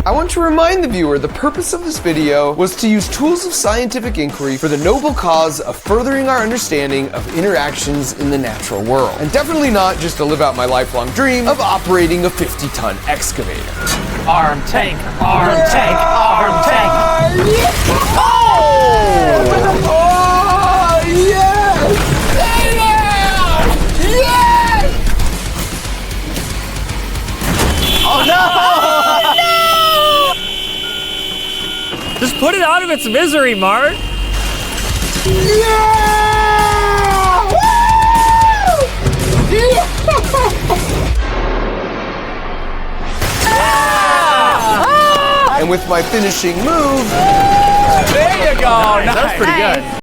I want to remind the viewer the purpose of this video was to use tools of scientific inquiry for the noble cause of furthering our understanding of interactions in the natural world. And definitely not just to live out my lifelong dream of operating a 50-ton excavator. Arm tank, arm tank, arm tank. Oh! Oh, yes! Yes! Oh no! Just put it out of its misery, Mark. Yeah! Woo! Yeah! And with my finishing move, There you go. Nice. That was pretty good.